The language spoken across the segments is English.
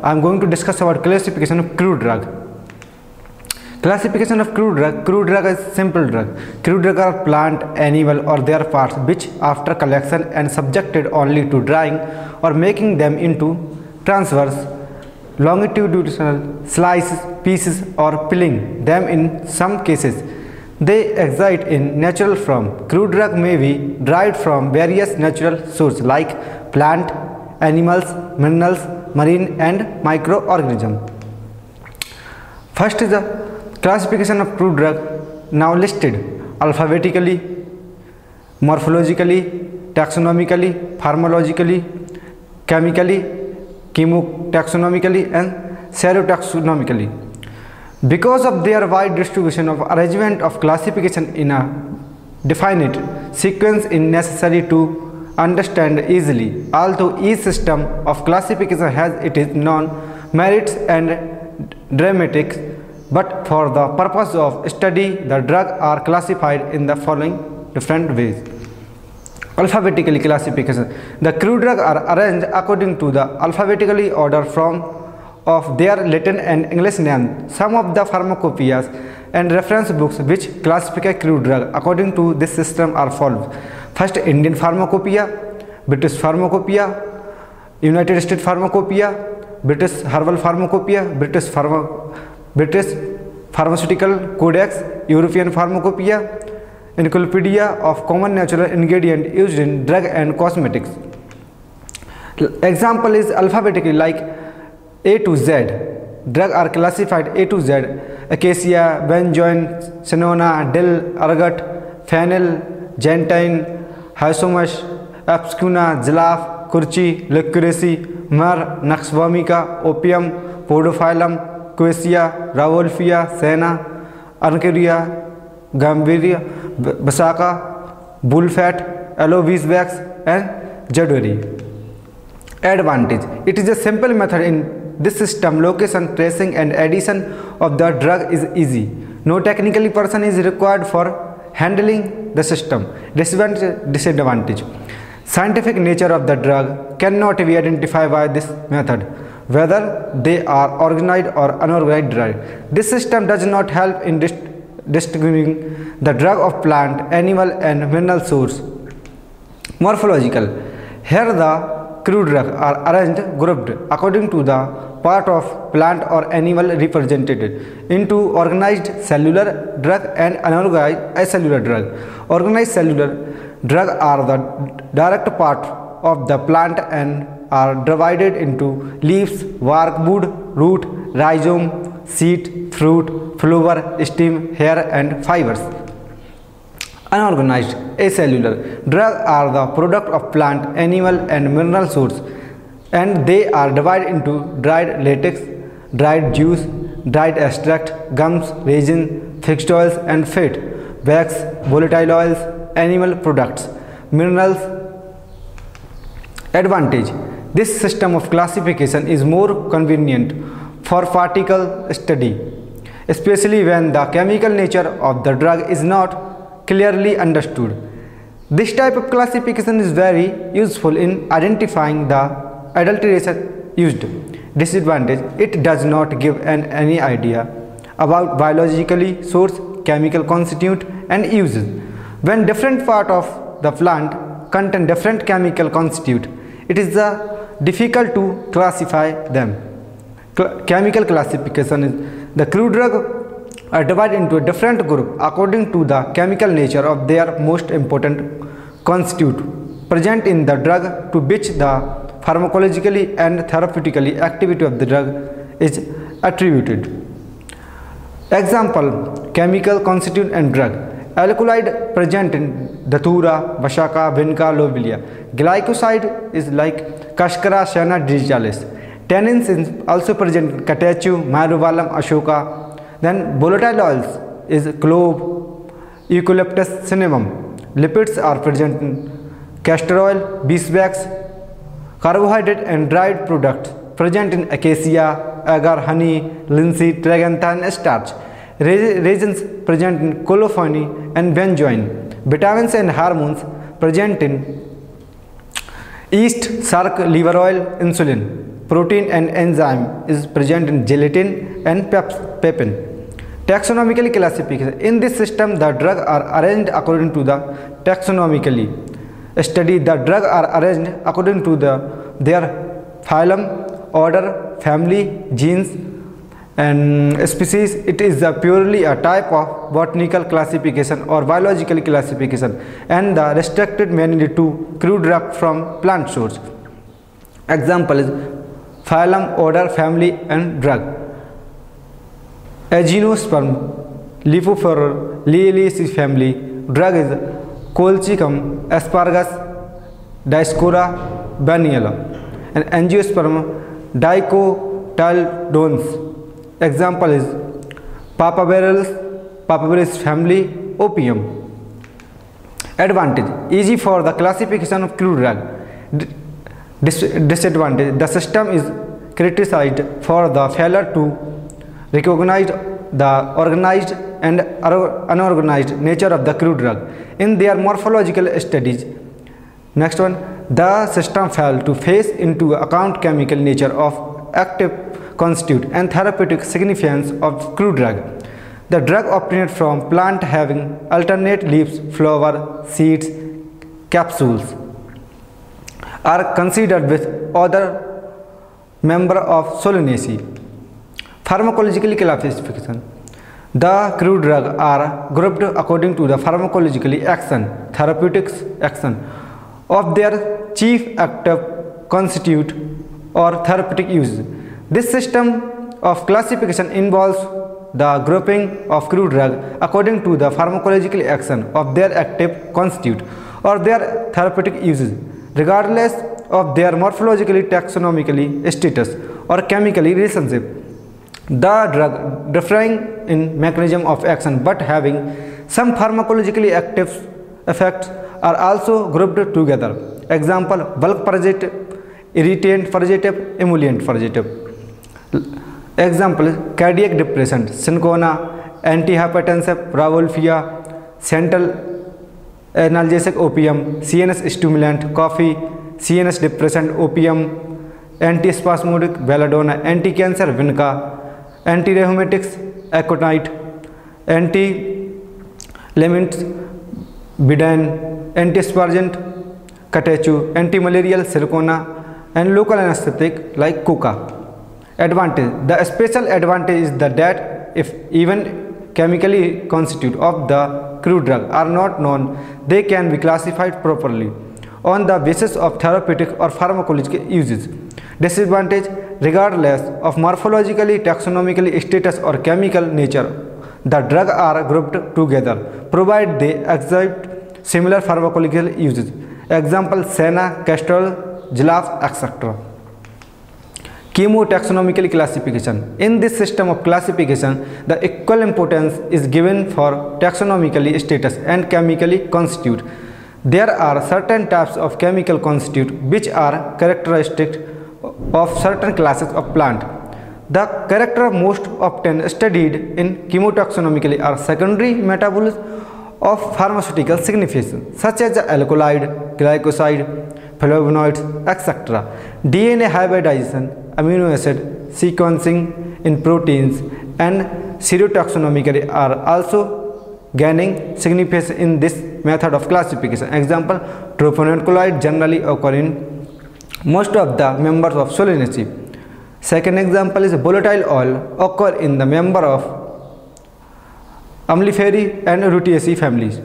I am going to discuss about classification of crude drug. Classification of crude drug. Crude drug is simple drug. Crude drug are plant, animal or their parts which after collection and subjected only to drying or making them into transverse, longitudinal slices, pieces or peeling them in some cases. They exist in natural form. Crude drug may be derived from various natural sources like plant, animals, minerals, marine and microorganisms. First is the classification of crude drug, now listed alphabetically, morphologically, taxonomically, pharmacologically, chemically, chemotaxonomically and serotaxonomically. Because of their wide distribution of arrangement of classification in a definite sequence is necessary to understand easily. Although each system of classification has its known merits and dramatics, but for the purpose of study, the drugs are classified in the following different ways. Alphabetically classification. The crude drugs are arranged according to the alphabetically order from of their Latin and English names. Some of the pharmacopoeias and reference books which classify crude drugs according to this system are followed. First, Indian Pharmacopoeia, British Pharmacopoeia, United States Pharmacopoeia, British Herbal Pharmacopoeia, British Pharmaceutical Codex, European Pharmacopoeia, Encyclopedia of Common Natural Ingredients used in drug and cosmetics. Example is alphabetically like A to Z. Drugs are classified A to Z: acacia, benzoin, cinona, dill, ergot, fennel, gentian, hyoscyamus, abscuna, zilaf, curchi, licorice, myrrh, nux vomica, opium, podophyllum, Quassia, Rauwolfia, Senna, Araucaria, Gambiria, Basaca, bullfat, aloe beeswax and jadwari. Advantage: it is a simple method in this system. Location, tracing and addition of the drug is easy. No technical person is required for handling the system. Disadvantage: scientific nature of the drug cannot be identified by this method, whether they are organized or unorganized drug. This system does not help in distinguishing the drug of plant, animal and mineral source. Morphological: here the crude drugs are arranged, grouped according to the part of plant or animal represented into organized cellular drug and unorganized acellular drug. Organized cellular drugs are the direct part of the plant and are divided into leaves, bark, wood, root, rhizome, seed, fruit, flower, stem, hair and fibers. Unorganized acellular drugs are the product of plant, animal and mineral source, and they are divided into dried latex, dried juice, dried extract, gums, resin, fixed oils and fat, wax, volatile oils, animal products, minerals. Advantage: this system of classification is more convenient for particle study, especially when the chemical nature of the drug is not clearly understood. This type of classification is very useful in identifying the adulteration used. Disadvantage: it does not give any idea about biologically source, chemical constituent and uses. When different part of the plant contain different chemical constituent, it is difficult to classify them. Chemical classification is the crude drug are divided into a different group according to the chemical nature of their most important constituent present in the drug, to which the pharmacologically and therapeutically activity of the drug is attributed. Example: chemical constituent and drug. Alkaloid present in datura, vashaka, vinca, lobelia. Glycoside is like Cascara, Senna, digitalis. Tannins is also present in catechu, myrobalan, ashoka. Then volatile oils is clove, eucalyptus, cinnamon. Lipids are present in castor oil, beeswax. Carbohydrate and dried products present in acacia, agar, honey, linseed, tragantha and starch. Resins present in colophony and benzoin. Vitamins and hormones present in yeast, sarc, liver oil, insulin. protein and enzyme is present in gelatin and pepin. Taxonomical classification. In this system, the drugs are arranged according to the taxonomically study. The drugs are arranged according to their phylum, order, family, genes, and species. It is purely a type of botanical classification or biological classification, and the restricted mainly to crude drug from plant source. Example is phylum, order, family, and drug. Agenosperm, Liphophora, Liliaceae family. Drug is Colchicum, Asparagus, Dioscora, Baniella. And Angiosperm, Dicotyledons. Example is Papaverus family, Opium. Advantage: easy for the classification of crude drug. Disadvantage: the system is criticized for the failure to recognize the organized and unorganized nature of the crude drug in their morphological studies. Next one, the system failed to face into account chemical nature of active constitute and therapeutic significance of crude drug. The drug obtained from plant having alternate leaves, flower, seeds, capsules are considered with other member of Solanaceae. Pharmacologically classification. The crude drugs are grouped according to the pharmacologically action, therapeutics action of their chief active constitute or therapeutic use. This system of classification involves the grouping of crude drugs according to the pharmacologically action of their active constitute or their therapeutic uses, regardless of their morphologically, taxonomically status or chemically relationship. The drug differing in mechanism of action but having some pharmacologically active effects are also grouped together. Example: bulk purgative, irritant purgative, emollient purgative. Example: cardiac depressant, Cinchona, antihypertensive, Rauwolfia, central analgesic, Opium, CNS stimulant, coffee, CNS depressant, Opium, antispasmodic, Belladonna, anti-cancer, Vinca, anti-rheumatics, Aconite, anti-laments, Bidine, antispurgant, Catechu, anti-malarial, Cinchona, and local anesthetic like Coca. Advantage: the special advantage is that if even chemically constitute of the crude drug are not known, they can be classified properly on the basis of therapeutic or pharmacological uses. Disadvantage: regardless of morphologically, taxonomically status or chemical nature, the drugs are grouped together, provided they exhibit similar pharmacological uses. Example: Senna, Castrol, Zilaf, etc. Chemotaxonomical classification. In this system of classification, the equal importance is given for taxonomically status and chemically constitute. There are certain types of chemical constitute which are characteristic of certain classes of plant. The character most often studied in chemotaxonomically are secondary metabolites of pharmaceutical significance, such as the alkaloid, glycoside, flavonoids, etc. DNA hybridization, amino acid sequencing in proteins, and serotaxonomically are also gaining significance in this method of classification. Example: troponin colloid generally occur in most of the members of Solanaceae. Second example is volatile oil occur in the member of Umbelliferae and Rutaceae families.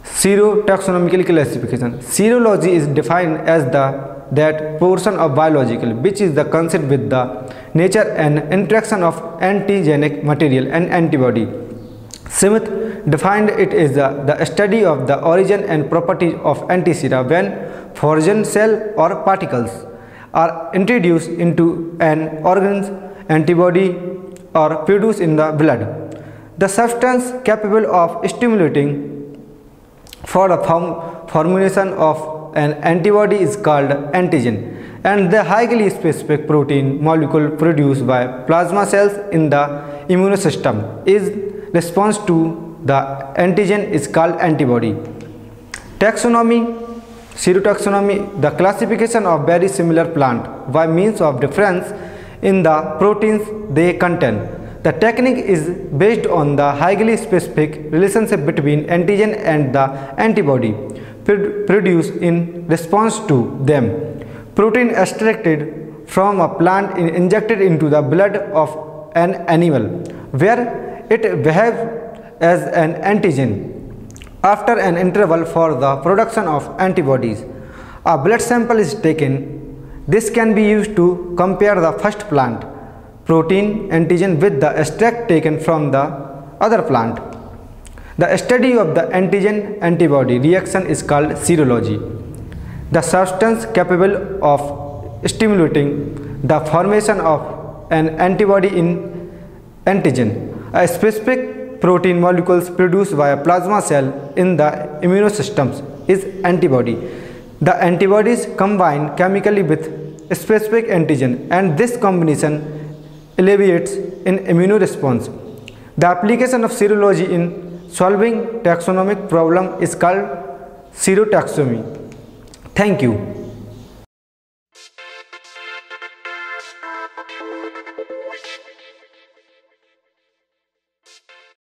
Serotaxonomical classification. Serology is defined as that portion of biological which is the concerned with the nature and interaction of antigenic material and antibody. Smith defined it as the study of the origin and properties of antisera when foreign cell or particles are introduced into an organ's antibody or produced in the blood. The substance capable of stimulating for the formulation of an antibody is called antigen, and the highly specific protein molecule produced by plasma cells in the immune system is response to the antigen is called antibody. Taxonomy Serotaxonomy, the classification of very similar plant by means of difference in the proteins they contain. The technique is based on the highly specific relationship between antigen and the antibody produced in response to them. Protein extracted from a plant is injected into the blood of an animal, where it behaves as an antigen. After an interval for the production of antibodies, a blood sample is taken. This can be used to compare the first plant protein antigen with the extract taken from the other plant. The study of the antigen antibody reaction is called serology. The substance capable of stimulating the formation of an antibody in antigen, a specific protein molecules produced by a plasma cell in the immunosystems, is antibody. The antibodies combine chemically with specific antigen, and this combination alleviates an immune response. The application of serology in solving taxonomic problem is called serotaxonomy. Thank you.